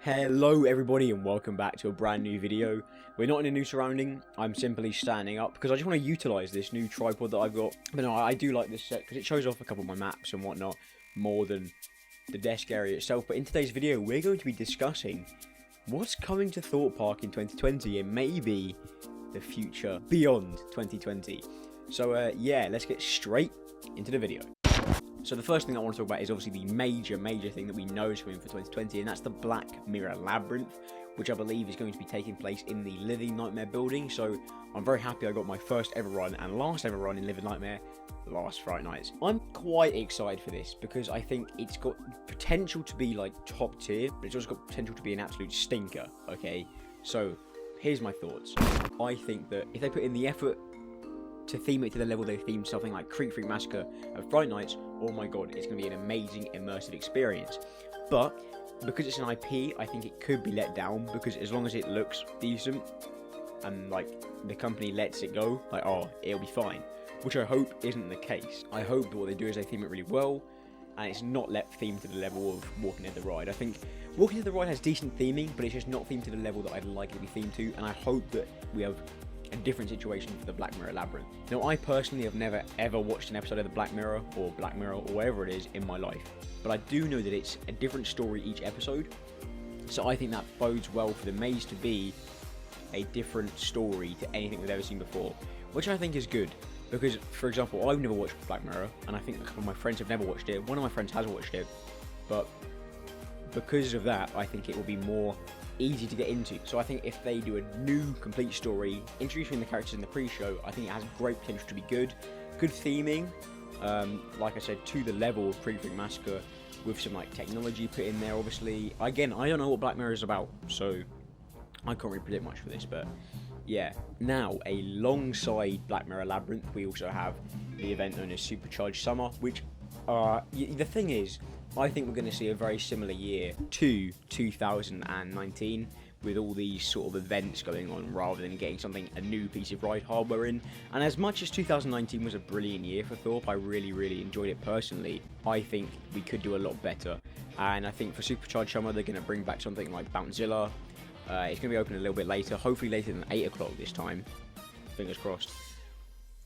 Hello everybody and welcome back to a brand new video. We're not in a new surrounding, I'm simply standing up because I just want to utilise this new tripod that I've got. But no, I do like this set because it shows off a couple of my maps and whatnot more than the desk area itself. But in today's video we're going to be discussing what's coming to Thorpe Park in 2020 and maybe the future beyond 2020. So yeah, let's get straight into the video. So the first thing I want to talk about is obviously the major thing that we know is coming for 2020, and that's the Black Mirror Labyrinth, which I believe is going to be taking place in the Living Nightmare building. So I'm very happy I got my first ever run and last ever run in Living Nightmare last Friday nights. I'm quite excited for this because I think it's got potential to be like top tier, but it's also got potential to be an absolute stinker, okay? So here's my thoughts. I think that if they put in the effort to theme it to the level they themed something like Creek Freak Massacre at Friday nights, oh my god, it's going to be an amazing immersive experience. But because it's an IP, I think it could be let down, because as long as it looks decent and like the company lets it go, like, oh, it'll be fine, which I hope isn't the case. I hope that what they do is they theme it really well and it's not themed to the level of Walking Dead the Ride. I think Walking Dead the Ride has decent theming, but it's just not themed to the level that I'd like it to be themed to, and I hope that we have a different situation for the Black Mirror Labyrinth. Now, I personally have never ever watched an episode of the Black Mirror or whatever it is in my life, but I do know that it's a different story each episode, so I think that bodes well for the maze to be a different story to anything we've ever seen before, which I think is good, because, for example, I've never watched Black Mirror, and I think a couple of my friends have never watched it. One of my friends has watched it, but because of that, I think it will be more easy to get into. So I think if they do a new complete story introducing the characters in the pre-show, I think it has great potential to be good theming, like I said, to the level of Creek Freak Massacre, with some like technology put in there. Obviously, again, I don't know what Black Mirror is about, so I can't really predict much for this, but yeah. Now, alongside Black Mirror Labyrinth, we also have the event known as Supercharged Summer, which the thing is, I think we're going to see a very similar year to 2019, with all these sort of events going on, rather than getting a new piece of ride hardware in. And as much as 2019 was a brilliant year for Thorpe, I really enjoyed it personally, I think we could do a lot better. And I think for Supercharged Summer, they're going to bring back something like Bountzilla. It's going to be open a little bit later, hopefully later than 8 o'clock this time, fingers crossed.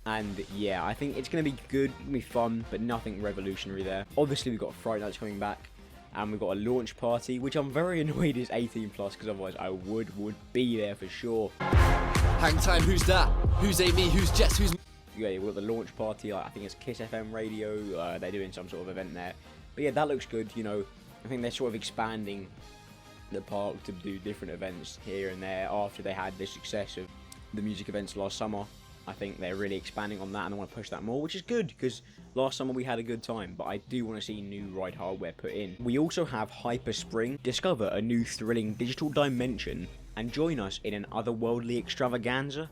And yeah, I think it's going to be good, it'll be fun, but nothing revolutionary there. Obviously, we've got Friday Nights coming back, and we've got a launch party, which I'm very annoyed is 18+, because otherwise I would be there for sure. Hang time, who's that? Who's Amy? Who's Jess? Who's... Yeah, we've got the launch party, like, I think it's Kiss FM radio, they're doing some sort of event there. But yeah, that looks good, you know. I think they're sort of expanding the park to do different events here and there after they had the success of the music events last summer. I think they're really expanding on that, and I want to push that more, which is good, because last summer we had a good time, but I do want to see new ride hardware put in. We also have Hyper Spring. Discover a new thrilling digital dimension and join us in an otherworldly extravaganza.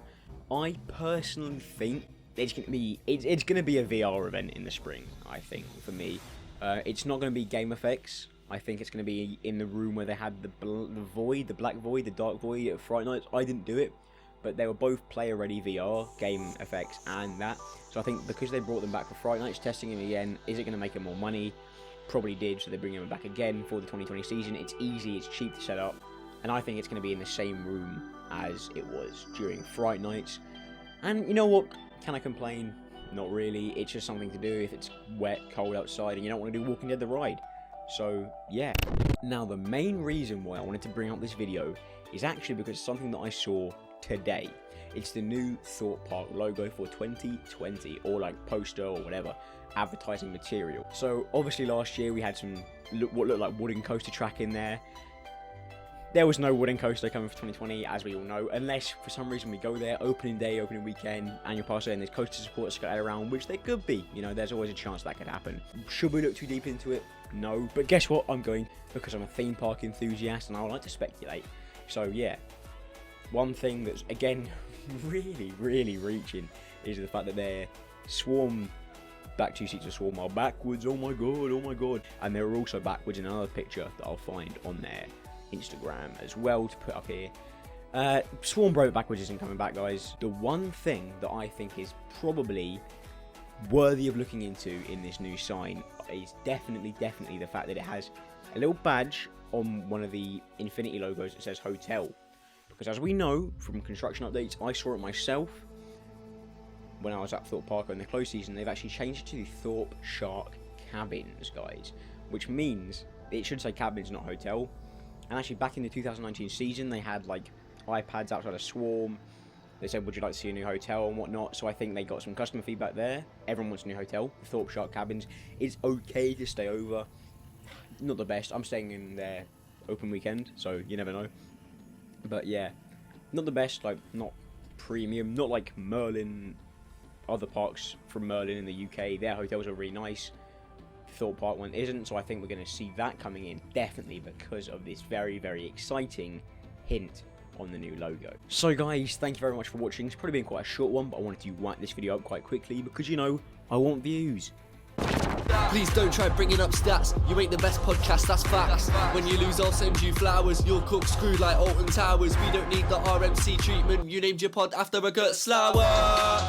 I personally think it's going to be a VR event in the spring, I think, for me. It's not going to be game effects. I think it's going to be in the room where they had the void, the black void, the dark void at Friday Nights. I didn't do it, but they were both player-ready VR, game effects, and that. So I think because they brought them back for Friday Nights, testing them again, is it going to make them more money? Probably did, so they're bringing them back again for the 2020 season. It's easy, it's cheap to set up, and I think it's going to be in the same room as it was during Friday Nights. And you know what? Can I complain? Not really. It's just something to do if it's wet, cold outside, and you don't want to do Walking Dead the Ride. So yeah. Now, the main reason why I wanted to bring out this video is actually because it's something that I saw today. It's the new Thorpe Park logo for 2020, or like poster or whatever, advertising material. So obviously last year we had some what looked like wooden coaster track in there. There was no wooden coaster coming for 2020, as we all know, unless for some reason we go there, opening day, opening weekend, annual pass day, and there's coaster support scattered around, which there could be. You know, there's always a chance that could happen. Should we look too deep into it? No. But guess what? I'm going, because I'm a theme park enthusiast and I like to speculate. So yeah. One thing that's, again, really reaching is the fact that their Swarm back two seats of Swarm are backwards. Oh my god. And they're also backwards in another picture that I'll find on their Instagram as well to put up here. Swarm Bro backwards isn't coming back, guys. The one thing that I think is probably worthy of looking into in this new sign is definitely the fact that it has a little badge on one of the Infinity logos it says hotel. Because as we know from construction updates, I saw it myself when I was at Thorpe Park in the close season. They've actually changed it to the Thorpe Shark Cabins, guys, which means it should say cabins, not hotel. And actually, back in the 2019 season, they had like iPads outside a Swarm. They said, would you like to see a new hotel and whatnot? So I think they got some customer feedback there. Everyone wants a new hotel. The Thorpe Shark Cabins. It's okay to stay over. Not the best. I'm staying in there open weekend, so you never know. But yeah, not the best. Like, not premium. Not like Merlin. Other parks from Merlin in the UK. Their hotels are really nice. Thorpe Park one isn't. So I think we're going to see that coming in definitely because of this very, very exciting hint on the new logo. So guys, thank you very much for watching. It's probably been quite a short one, but I wanted to wind this video up quite quickly because, you know, I want views. Please don't try bringing up stats. You ain't the best podcast, that's facts. When you lose, I'll send you flowers. You'll cook screwed like Alton Towers. We don't need the RMC treatment. You named your pod after a Gert Slower.